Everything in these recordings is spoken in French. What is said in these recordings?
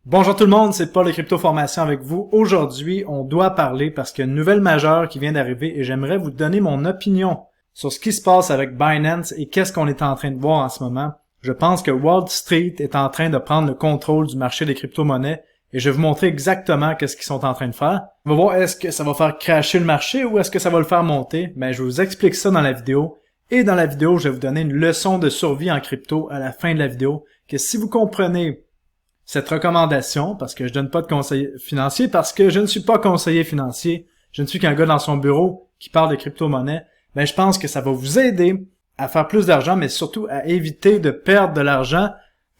Bonjour tout le monde, c'est Paul de Crypto Formation avec vous. Aujourd'hui, on doit parler parce qu'il y a une nouvelle majeure qui vient d'arriver et j'aimerais vous donner mon opinion sur ce qui se passe avec Binance et qu'est-ce qu'on est en train de voir en ce moment. Je pense que Wall Street est en train de prendre le contrôle du marché des crypto-monnaies et je vais vous montrer exactement qu'est-ce qu'ils sont en train de faire. On va voir est-ce que ça va faire crasher le marché ou est-ce que ça va le faire monter. Je vous explique ça dans la vidéo. Et dans la vidéo, je vais vous donner une leçon de survie en crypto à la fin de la vidéo que si vous comprenez cette recommandation, parce que je donne pas de conseil financier, parce que je ne suis pas conseiller financier, je ne suis qu'un gars dans son bureau qui parle de crypto-monnaie, je pense que ça va vous aider à faire plus d'argent, mais surtout à éviter de perdre de l'argent,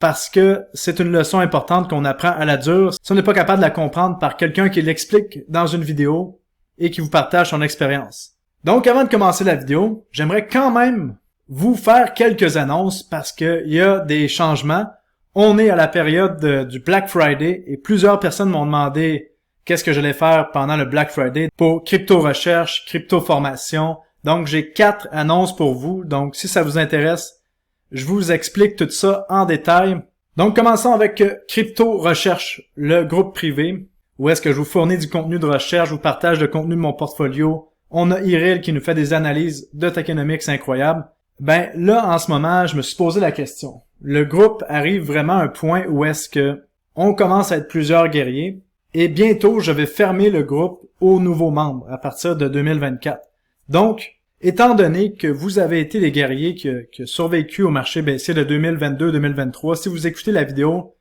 parce que c'est une leçon importante qu'on apprend à la dure. Si on n'est pas capable de la comprendre par quelqu'un qui l'explique dans une vidéo et qui vous partage son expérience. Donc, avant de commencer la vidéo, j'aimerais quand même vous faire quelques annonces, parce qu'il y a des changements. On est à la période du Black Friday et plusieurs personnes m'ont demandé qu'est-ce que j'allais faire pendant le Black Friday pour crypto-recherche, crypto-formation. Donc, j'ai 4 annonces pour vous. Donc, si ça vous intéresse, je vous explique tout ça en détail. Donc, commençons avec crypto-recherche, le groupe privé, où est-ce que je vous fournis du contenu de recherche, je vous partage le contenu de mon portfolio. On a Iril qui nous fait des analyses de tokenomics incroyables. Là, en ce moment, je me suis posé la question. Le groupe arrive vraiment à un point où est-ce que on commence à être plusieurs guerriers et bientôt, je vais fermer le groupe aux nouveaux membres à partir de 2024. Donc, étant donné que vous avez été les guerriers qui ont survécu au marché baissier de 2022-2023, si vous écoutez la vidéo,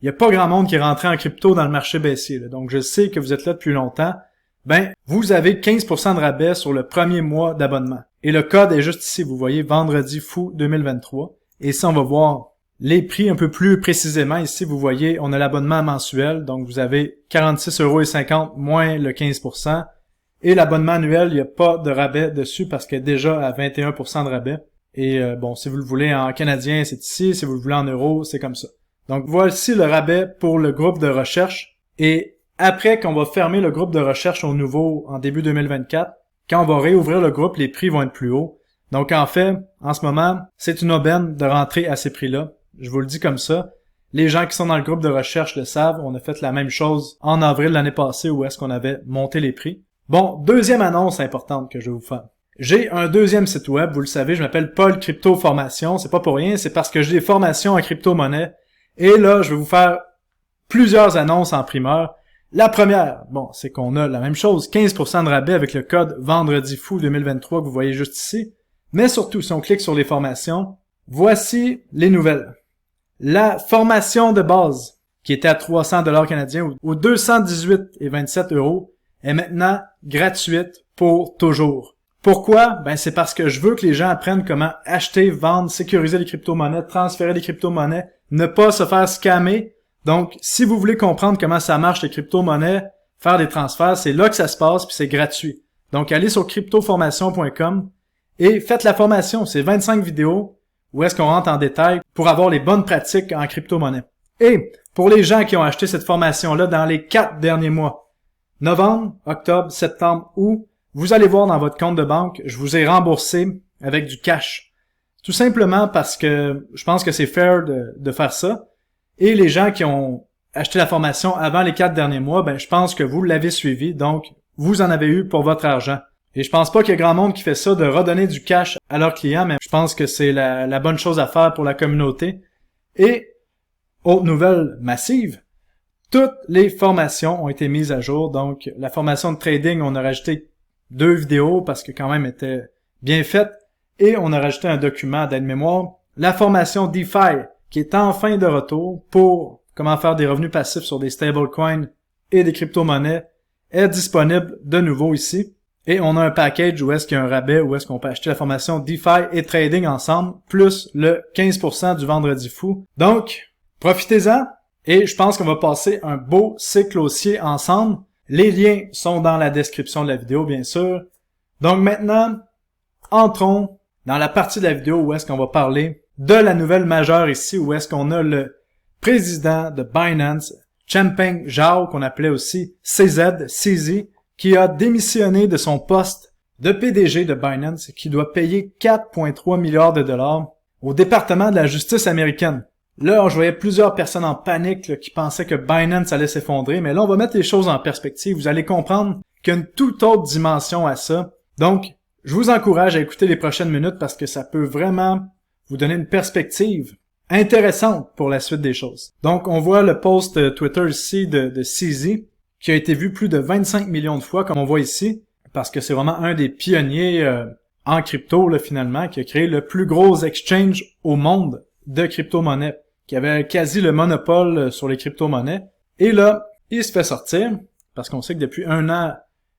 il n'y a pas grand monde qui est rentré en crypto dans le marché baissier. Donc, je sais que vous êtes là depuis longtemps. Vous avez 15% de rabais sur le premier mois d'abonnement. Et le code est juste ici, vous voyez, vendredi fou 2023. Et ça, on va voir les prix un peu plus précisément. Ici, vous voyez, on a l'abonnement mensuel. Donc, vous avez 46,50 € moins le 15%. Et l'abonnement annuel, il n'y a pas de rabais dessus parce qu'il est déjà à 21% de rabais. Et si vous le voulez en canadien, c'est ici. Si vous le voulez en euros, c'est comme ça. Donc, voici le rabais pour le groupe de recherche. Et après qu'on va fermer le groupe de recherche au nouveau en début 2024, quand on va réouvrir le groupe, les prix vont être plus hauts. Donc, en fait, en ce moment, c'est une aubaine de rentrer à ces prix-là. Je vous le dis comme ça. Les gens qui sont dans le groupe de recherche le savent. On a fait la même chose en avril l'année passée où est-ce qu'on avait monté les prix. Bon, deuxième annonce importante que je vais vous faire. J'ai un deuxième site web, vous le savez, je m'appelle Paul Crypto Formation. C'est pas pour rien, c'est parce que j'ai des formations en crypto-monnaie. Et là, je vais vous faire plusieurs annonces en primeur. La première, c'est qu'on a la même chose, 15% de rabais avec le code vendredi fou 2023 que vous voyez juste ici. Mais surtout, si on clique sur les formations, voici les nouvelles. La formation de base, qui était à 300 $ canadiens ou 218,27 € est maintenant gratuite pour toujours. Pourquoi? C'est parce que je veux que les gens apprennent comment acheter, vendre, sécuriser les crypto-monnaies, transférer les crypto-monnaies, ne pas se faire scammer. Donc, si vous voulez comprendre comment ça marche les crypto-monnaies, faire des transferts, c'est là que ça se passe puis c'est gratuit. Donc, allez sur cryptoformation.com et faites la formation. C'est 25 vidéos où est-ce qu'on rentre en détail pour avoir les bonnes pratiques en crypto-monnaie. Et pour les gens qui ont acheté cette formation-là dans les 4 derniers mois, novembre, octobre, septembre, août, vous allez voir dans votre compte de banque, je vous ai remboursé avec du cash. Tout simplement parce que je pense que c'est fair de faire ça. Et les gens qui ont acheté la formation avant les 4 derniers mois, je pense que vous l'avez suivi, donc vous en avez eu pour votre argent. Et je pense pas qu'il y a grand monde qui fait ça, de redonner du cash à leurs clients, mais je pense que c'est la bonne chose à faire pour la communauté. Et, autre nouvelle massive, toutes les formations ont été mises à jour. Donc, la formation de trading, on a rajouté 2 vidéos parce que quand même était bien faite. Et on a rajouté un document d'aide-mémoire. La formation DeFi, qui est enfin de retour pour comment faire des revenus passifs sur des stablecoins et des crypto-monnaies, est disponible de nouveau ici. Et on a un package où est-ce qu'il y a un rabais, où est-ce qu'on peut acheter la formation DeFi et Trading ensemble, plus le 15% du vendredi fou. Donc, profitez-en et je pense qu'on va passer un beau cycle haussier ensemble. Les liens sont dans la description de la vidéo, bien sûr. Donc maintenant, entrons dans la partie de la vidéo où est-ce qu'on va parler de la nouvelle majeure ici, où est-ce qu'on a le président de Binance, Changpeng Zhao, qu'on appelait aussi CZ, qui a démissionné de son poste de PDG de Binance, qui doit payer 4,3 milliards de dollars au département de la justice américaine. Là, je voyais plusieurs personnes en panique là, qui pensaient que Binance allait s'effondrer, mais là, on va mettre les choses en perspective. Vous allez comprendre qu'il y a une toute autre dimension à ça. Donc, je vous encourage à écouter les prochaines minutes parce que ça peut vraiment vous donner une perspective intéressante pour la suite des choses. Donc, on voit le post Twitter ici de CZ qui a été vu plus de 25 millions de fois, comme on voit ici, parce que c'est vraiment un des pionniers en crypto, là, finalement, qui a créé le plus gros exchange au monde de crypto-monnaies, qui avait quasi le monopole sur les crypto-monnaies. Et là, il se fait sortir, parce qu'on sait que depuis 1 an,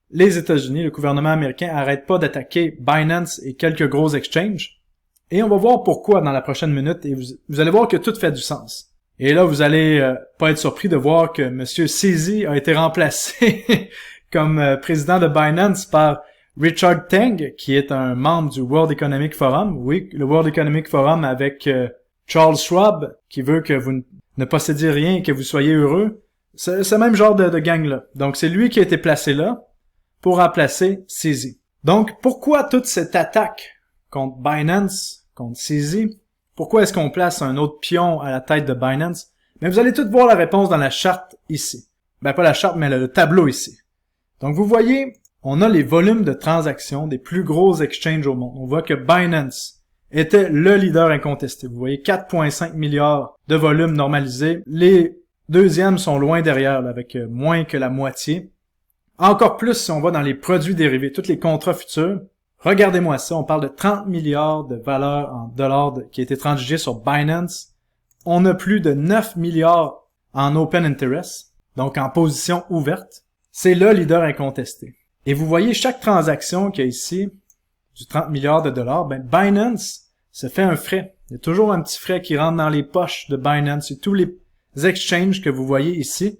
les États-Unis, le gouvernement américain, arrête pas d'attaquer Binance et quelques gros exchanges. Et on va voir pourquoi dans la prochaine minute, et vous allez voir que tout fait du sens. Et là, vous allez pas être surpris de voir que M. CZ a été remplacé comme président de Binance par Richard Teng, qui est un membre du World Economic Forum. Oui, le World Economic Forum avec Charles Schwab, qui veut que vous ne possédiez rien et que vous soyez heureux. C'est ce même genre de gang-là. Donc, c'est lui qui a été placé là pour remplacer CZ. Donc, pourquoi toute cette attaque contre Binance, contre CZ? Pourquoi est-ce qu'on place un autre pion à la tête de Binance? Mais vous allez tout voir la réponse dans la charte ici. Ben, pas la charte, mais le tableau ici. Donc, vous voyez, on a les volumes de transactions des plus gros exchanges au monde. On voit que Binance était le leader incontesté. Vous voyez 4,5 milliards de volume normalisé. Les deuxièmes sont loin derrière, là, avec moins que la moitié. Encore plus si on va dans les produits dérivés, tous les contrats futurs. Regardez-moi ça, on parle de 30 milliards de valeur en dollars qui a été transigé sur Binance. On a plus de 9 milliards en open interest, donc en position ouverte. C'est le leader incontesté. Et vous voyez chaque transaction qu'il y a ici, du 30 milliards de dollars, ben Binance se fait un frais. Il y a toujours un petit frais qui rentre dans les poches de Binance et tous les exchanges que vous voyez ici.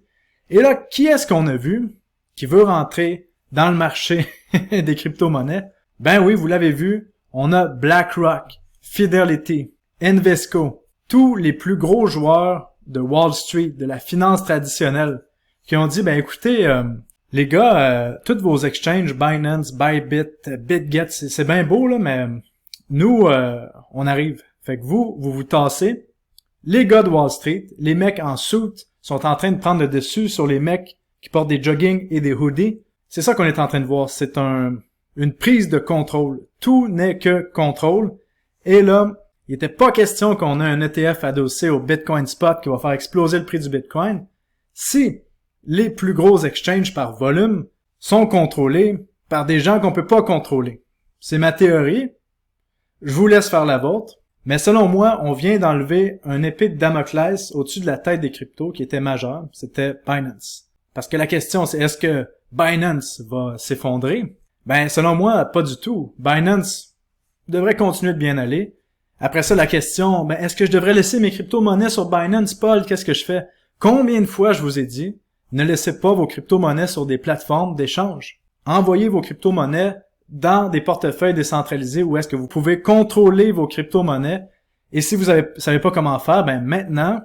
Et là, qui est-ce qu'on a vu qui veut rentrer dans le marché des crypto-monnaies? Ben oui, vous l'avez vu, on a BlackRock, Fidelity, Invesco, tous les plus gros joueurs de Wall Street, de la finance traditionnelle, qui ont dit, ben écoutez, les gars, tous vos exchanges, Binance, Bybit, BitGet, c'est bien beau, là, mais nous, on arrive. Fait que vous tassez. Les gars de Wall Street, les mecs en suit, sont en train de prendre le dessus sur les mecs qui portent des jogging et des hoodies. C'est ça qu'on est en train de voir. C'est une prise de contrôle. Tout n'est que contrôle. Et là, il n'était pas question qu'on ait un ETF adossé au Bitcoin Spot qui va faire exploser le prix du Bitcoin. Si les plus gros exchanges par volume sont contrôlés par des gens qu'on peut pas contrôler. C'est ma théorie. Je vous laisse faire la vôtre. Mais selon moi, on vient d'enlever un épée de Damoclès au-dessus de la tête des cryptos qui était majeure. C'était Binance. Parce que la question, c'est est-ce que Binance va s'effondrer? Ben, selon moi, pas du tout. Binance devrait continuer de bien aller. Après ça, la question, ben, est-ce que je devrais laisser mes crypto-monnaies sur Binance, Paul? Qu'est-ce que je fais? Combien de fois je vous ai dit, ne laissez pas vos crypto-monnaies sur des plateformes d'échange. Envoyez vos crypto-monnaies dans des portefeuilles décentralisés où est-ce que vous pouvez contrôler vos crypto-monnaies. Et si vous savez pas comment faire, ben, maintenant,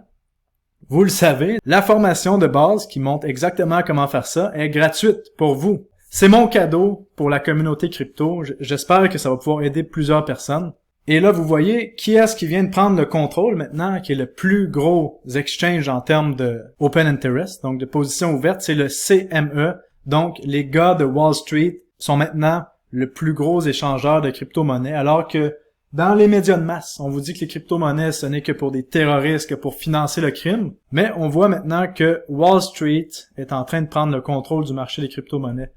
vous le savez, la formation de base qui montre exactement comment faire ça est gratuite pour vous. C'est mon cadeau pour la communauté crypto. J'espère que ça va pouvoir aider plusieurs personnes. Et là, vous voyez qui est-ce qui vient de prendre le contrôle maintenant, qui est le plus gros exchange en termes de open interest, donc de position ouverte, c'est le CME. Donc, les gars de Wall Street sont maintenant le plus gros échangeur de crypto-monnaies, alors que dans les médias de masse, on vous dit que les crypto-monnaies, ce n'est que pour des terroristes, que pour financer le crime. Mais on voit maintenant que Wall Street est en train de prendre le contrôle du marché des crypto-monnaies.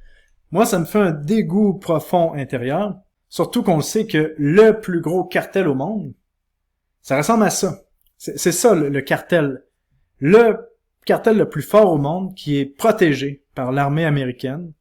Moi, ça me fait un dégoût profond intérieur, surtout qu'on le sait que le plus gros cartel au monde, ça ressemble à ça. C'est ça le cartel. Le cartel le plus fort au monde qui est protégé par l'armée américaine.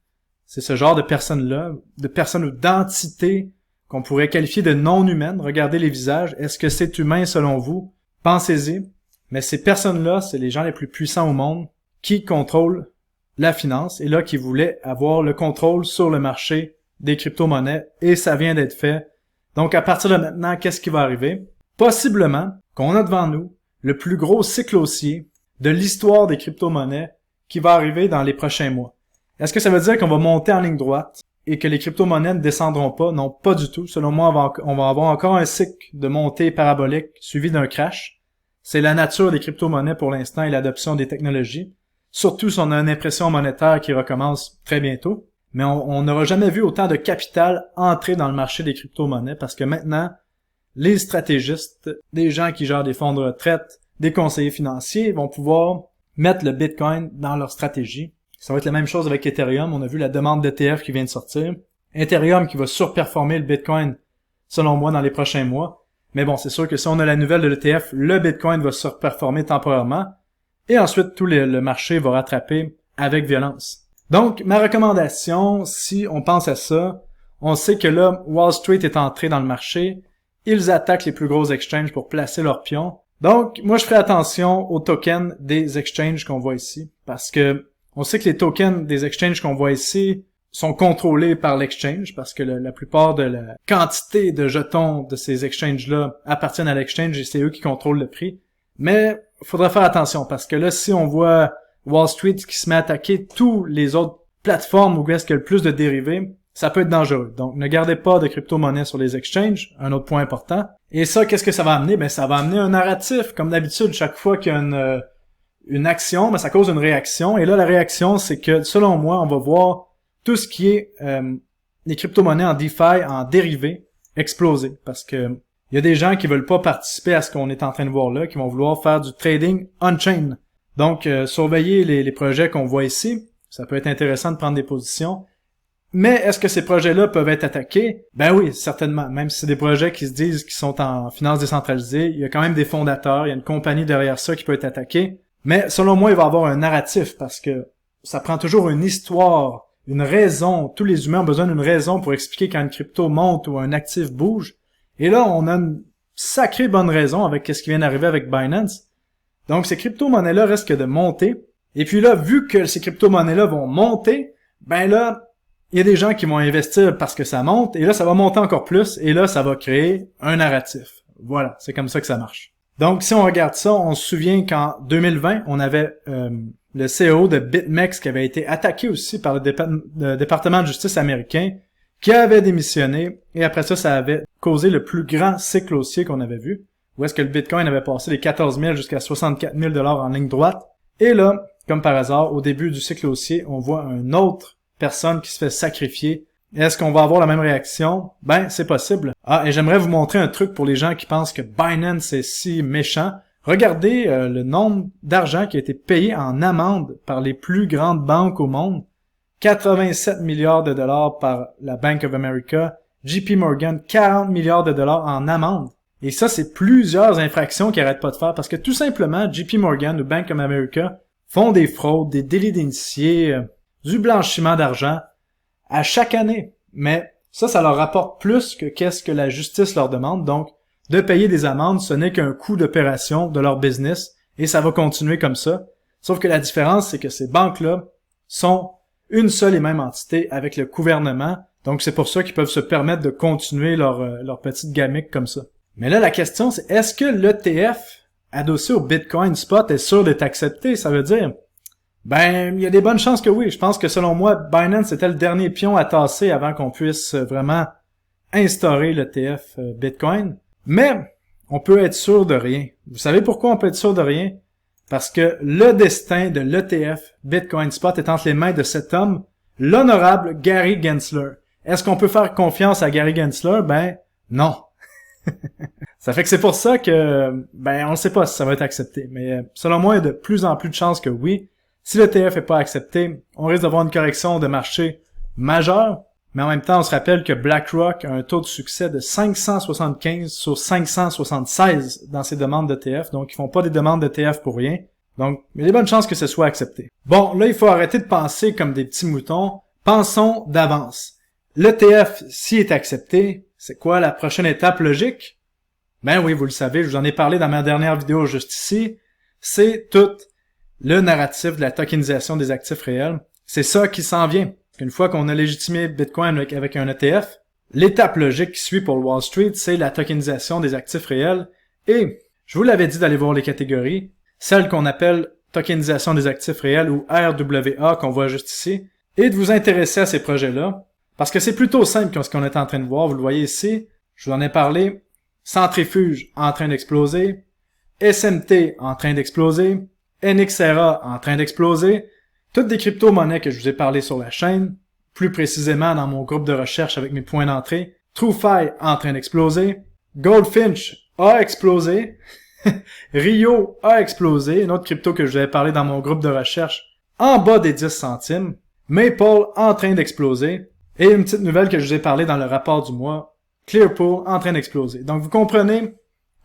C'est ce genre de personnes-là, de personnes ou d'entités qu'on pourrait qualifier de non humaines. Regardez les visages. Est-ce que c'est humain selon vous? Pensez-y. Mais ces personnes-là, c'est les gens les plus puissants au monde qui contrôlent la finance et là qui voulaient avoir le contrôle sur le marché des crypto-monnaies et ça vient d'être fait. Donc à partir de maintenant, qu'est-ce qui va arriver? Possiblement qu'on a devant nous le plus gros cycle haussier de l'histoire des crypto-monnaies qui va arriver dans les prochains mois. Est-ce que ça veut dire qu'on va monter en ligne droite et que les crypto-monnaies ne descendront pas? Non, pas du tout. Selon moi, on va avoir encore un cycle de montée parabolique suivi d'un crash. C'est la nature des crypto-monnaies pour l'instant et l'adoption des technologies. Surtout si on a une impression monétaire qui recommence très bientôt. Mais on n'aura jamais vu autant de capital entrer dans le marché des crypto-monnaies parce que maintenant, les stratégistes, des gens qui gèrent des fonds de retraite, des conseillers financiers vont pouvoir mettre le Bitcoin dans leur stratégie. Ça va être la même chose avec Ethereum. On a vu la demande d'ETF qui vient de sortir. Ethereum qui va surperformer le Bitcoin, selon moi, dans les prochains mois. Mais bon, c'est sûr que si on a la nouvelle de l'ETF, le Bitcoin va surperformer temporairement. Et ensuite, tout le marché va rattraper avec violence. Donc, ma recommandation, si on pense à ça, on sait que là, Wall Street est entré dans le marché. Ils attaquent les plus gros exchanges pour placer leurs pions. Donc, moi, je ferai attention aux tokens des exchanges qu'on voit ici. Parce que on sait que les tokens des exchanges qu'on voit ici sont contrôlés par l'exchange, parce que la plupart de la quantité de jetons de ces exchanges-là appartiennent à l'exchange et c'est eux qui contrôlent le prix. Mais il faudra faire attention, parce que là, si on voit Wall Street qui se met à attaquer tous les autres plateformes où est-ce qu'il y a le plus de dérivés, ça peut être dangereux. Donc, ne gardez pas de crypto-monnaies sur les exchanges, un autre point important. Et ça, qu'est-ce que ça va amener? Ben, ça va amener un narratif. Comme d'habitude, chaque fois qu'il y a une action, ben, ça cause une réaction. Et là, la réaction, c'est que, selon moi, on va voir tout ce qui est les crypto-monnaies en DeFi, en dérivés, exploser. Parce que il y a des gens qui veulent pas participer à ce qu'on est en train de voir là, qui vont vouloir faire du trading on-chain. Donc, surveillez les projets qu'on voit ici. Ça peut être intéressant de prendre des positions. Mais est-ce que ces projets-là peuvent être attaqués? Ben oui, certainement. Même si c'est des projets qui se disent qu'ils sont en finance décentralisée, il y a quand même des fondateurs, il y a une compagnie derrière ça qui peut être attaquée. Mais selon moi, il va y avoir un narratif parce que ça prend toujours une histoire, une raison. Tous les humains ont besoin d'une raison pour expliquer quand une crypto monte ou un actif bouge. Et là, on a une sacrée bonne raison avec ce qui vient d'arriver avec Binance. Donc, ces crypto-monnaies-là risquent de monter. Et puis là, vu que ces crypto-monnaies-là vont monter, ben là, il y a des gens qui vont investir parce que ça monte, et là, ça va monter encore plus, et là, ça va créer un narratif. Voilà, c'est comme ça que ça marche. Donc, si on regarde ça, on se souvient qu'en 2020, on avait le CEO de BitMEX qui avait été attaqué aussi par le département de justice américain, qui avait démissionné, et après ça, ça avait causé le plus grand cycle haussier qu'on avait vu, où est-ce que le Bitcoin avait passé les 14 000 jusqu'à 64 000 $ en ligne droite. Et là, comme par hasard, au début du cycle haussier, on voit un autre personne qui se fait sacrifier. Est-ce qu'on va avoir la même réaction? Ben, c'est possible. Ah, et j'aimerais vous montrer un truc pour les gens qui pensent que Binance est si méchant. Regardez le nombre d'argent qui a été payé en amende par les plus grandes banques au monde. 87 milliards de dollars par la Bank of America, JP Morgan, 40 milliards de dollars en amende. Et ça, c'est plusieurs infractions qu'ils n'arrêtent pas de faire parce que tout simplement, JP Morgan ou Bank of America font des fraudes, des délits d'initiés, du blanchiment d'argent à chaque année. Mais ça leur rapporte plus que qu'est-ce que la justice leur demande. Donc, de payer des amendes, ce n'est qu'un coût d'opération de leur business et ça va continuer comme ça. Sauf que la différence, c'est que ces banques-là sont une seule et même entité avec le gouvernement. Donc, c'est pour ça qu'ils peuvent se permettre de continuer leur petite gamique comme ça. Mais là, la question, c'est est-ce que l'ETF adossé au Bitcoin Spot est sûr d'être accepté? Ça veut dire, ben, il y a des bonnes chances que oui. Je pense que selon moi, Binance était le dernier pion à tasser avant qu'on puisse vraiment instaurer l'ETF Bitcoin. Mais, on peut être sûr de rien. Vous savez pourquoi on peut être sûr de rien? Parce que le destin de l'ETF Bitcoin Spot est entre les mains de cet homme, l'honorable Gary Gensler. Est-ce qu'on peut faire confiance à Gary Gensler? Ben, non. Ça fait que c'est pour ça que, ben, on ne sait pas si ça va être accepté. Mais selon moi, il y a de plus en plus de chances que oui. Si l'ETF n'est pas accepté, on risque d'avoir une correction de marché majeure. Mais en même temps, on se rappelle que BlackRock a un taux de succès de 575 sur 576 dans ses demandes d'ETF. Donc, ils font pas des demandes d'ETF pour rien. Donc, il y a des bonnes chances que ce soit accepté. Bon, là, il faut arrêter de penser comme des petits moutons. Pensons d'avance. L'ETF, s'il est accepté, c'est quoi la prochaine étape logique? Ben oui, vous le savez, je vous en ai parlé dans ma dernière vidéo juste ici. C'est tout le narratif de la tokenisation des actifs réels. C'est ça qui s'en vient. Une fois qu'on a légitimé Bitcoin avec un ETF, l'étape logique qui suit pour Wall Street, c'est la tokenisation des actifs réels. Et je vous l'avais dit d'aller voir les catégories, celle qu'on appelle tokenisation des actifs réels ou RWA qu'on voit juste ici, et de vous intéresser à ces projets-là. Parce que c'est plutôt simple que ce qu'on est en train de voir. Vous le voyez ici, je vous en ai parlé. Centrifuge en train d'exploser. SMT en train d'exploser, NXRA en train d'exploser, toutes des crypto-monnaies que je vous ai parlé sur la chaîne, plus précisément dans mon groupe de recherche avec mes points d'entrée, TrueFi en train d'exploser, Goldfinch a explosé, Rio a explosé, une autre crypto que je vous avais parlé dans mon groupe de recherche, en bas des 10 centimes, Maple en train d'exploser, et une petite nouvelle que je vous ai parlé dans le rapport du mois, Clearpool en train d'exploser. Donc vous comprenez,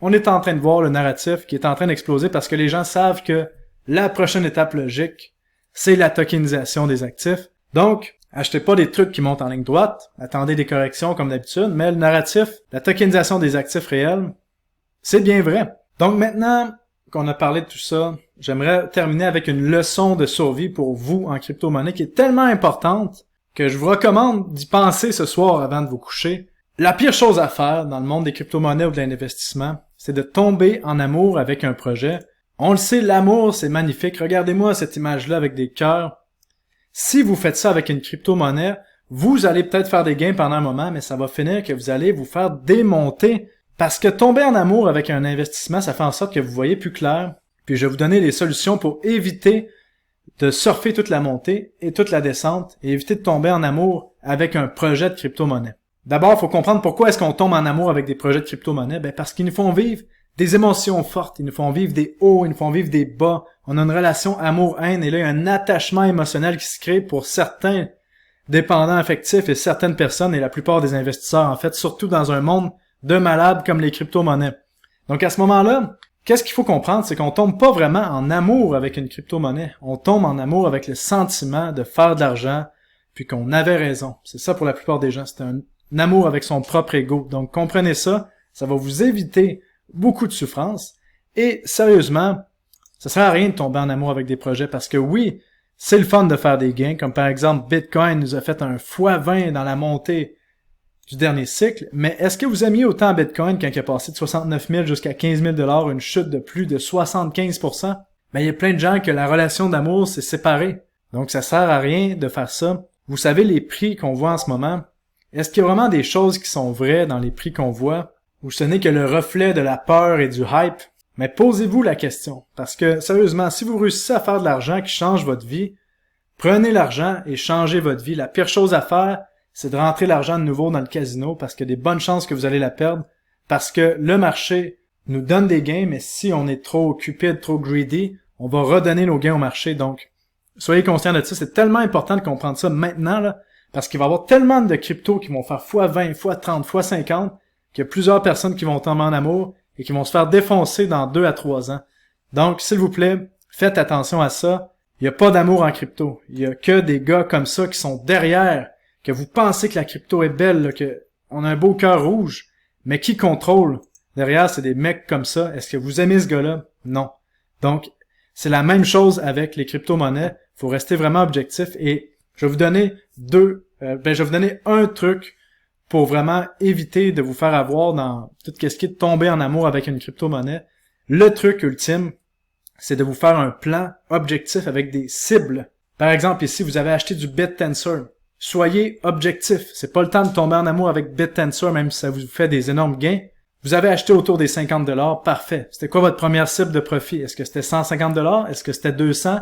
on est en train de voir le narratif qui est en train d'exploser parce que les gens savent que la prochaine étape logique, c'est la tokenisation des actifs. Donc, achetez pas des trucs qui montent en ligne droite, attendez des corrections comme d'habitude, mais le narratif, la tokenisation des actifs réels, c'est bien vrai. Donc maintenant qu'on a parlé de tout ça, j'aimerais terminer avec une leçon de survie pour vous en crypto-monnaie qui est tellement importante que je vous recommande d'y penser ce soir avant de vous coucher. La pire chose à faire dans le monde des crypto-monnaies ou de l'investissement, c'est de tomber en amour avec un projet. On le sait, l'amour, c'est magnifique. Regardez-moi cette image-là avec des cœurs. Si vous faites ça avec une crypto-monnaie, vous allez peut-être faire des gains pendant un moment, mais ça va finir que vous allez vous faire démonter. Parce que tomber en amour avec un investissement, ça fait en sorte que vous voyez plus clair. Puis je vais vous donner des solutions pour éviter de surfer toute la montée et toute la descente et éviter de tomber en amour avec un projet de crypto-monnaie. D'abord, il faut comprendre pourquoi est-ce qu'on tombe en amour avec des projets de crypto-monnaie. Ben parce qu'ils nous font vivre des émotions fortes, ils nous font vivre des hauts, ils nous font vivre des bas. On a une relation amour-haine et là, il y a un attachement émotionnel qui se crée pour certains dépendants affectifs et certaines personnes et la plupart des investisseurs, en fait, surtout dans un monde de malades comme les crypto-monnaies. Donc à ce moment-là, qu'est-ce qu'il faut comprendre, c'est qu'on tombe pas vraiment en amour avec une crypto-monnaie. On tombe en amour avec le sentiment de faire de l'argent, puis qu'on avait raison. C'est ça pour la plupart des gens, c'est un amour avec son propre ego. Donc comprenez ça, ça va vous éviter beaucoup de souffrance. Et sérieusement, ça sert à rien de tomber en amour avec des projets parce que oui, c'est le fun de faire des gains, comme par exemple Bitcoin nous a fait un x20 dans la montée du dernier cycle, mais est-ce que vous aimiez autant Bitcoin quand il est passé de 69 000 jusqu'à 15 000 $, une chute de plus de 75%? Ben, il y a plein de gens que la relation d'amour s'est séparée. Donc ça sert à rien de faire ça. Vous savez les prix qu'on voit en ce moment? Est-ce qu'il y a vraiment des choses qui sont vraies dans les prix qu'on voit, ou ce n'est que le reflet de la peur et du hype? Mais posez-vous la question, parce que sérieusement, si vous réussissez à faire de l'argent qui change votre vie, prenez l'argent et changez votre vie. La pire chose à faire, c'est de rentrer l'argent de nouveau dans le casino, parce qu'il y a des bonnes chances que vous allez la perdre, parce que le marché nous donne des gains, mais si on est trop cupide, trop greedy, on va redonner nos gains au marché. Donc, soyez conscients de ça, c'est tellement important de comprendre ça maintenant, là, parce qu'il va y avoir tellement de cryptos qui vont faire x20, x30, x50, qu'il y a plusieurs personnes qui vont tomber en amour et qui vont se faire défoncer dans 2 à 3 ans. Donc, s'il vous plaît, faites attention à ça. Il n'y a pas d'amour en crypto. Il y a que des gars comme ça qui sont derrière, que vous pensez que la crypto est belle, là, que on a un beau cœur rouge, mais qui contrôle? Derrière, c'est des mecs comme ça. Est-ce que vous aimez ce gars-là? Non. Donc, c'est la même chose avec les crypto-monnaies. Il faut rester vraiment objectif et je vais vous donner un truc pour vraiment éviter de vous faire avoir dans tout ce qui est de tomber en amour avec une crypto-monnaie. Le truc ultime, c'est de vous faire un plan objectif avec des cibles. Par exemple, ici, vous avez acheté du BitTensor. Soyez objectif. C'est pas le temps de tomber en amour avec BitTensor, même si ça vous fait des énormes gains. Vous avez acheté autour des 50 $, parfait. C'était quoi votre première cible de profit? Est-ce que c'était 150 $? Est-ce que c'était 200?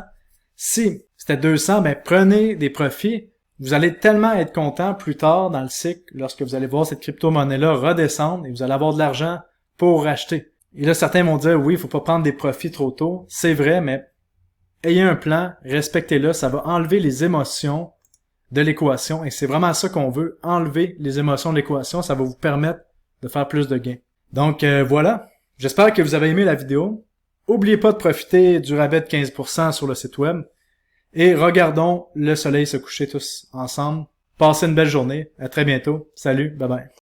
Si c'était 200, ben prenez des profits. Vous allez tellement être content plus tard dans le cycle lorsque vous allez voir cette crypto-monnaie-là redescendre et vous allez avoir de l'argent pour racheter. Et là, certains vont dire, oui, il faut pas prendre des profits trop tôt. C'est vrai, mais ayez un plan, respectez-le, ça va enlever les émotions de l'équation et c'est vraiment ça qu'on veut, enlever les émotions de l'équation, ça va vous permettre de faire plus de gains. Donc voilà, j'espère que vous avez aimé la vidéo. N'oubliez pas de profiter du rabais de 15% sur le site web et regardons le soleil se coucher tous ensemble. Passez une belle journée, à très bientôt, salut, bye bye.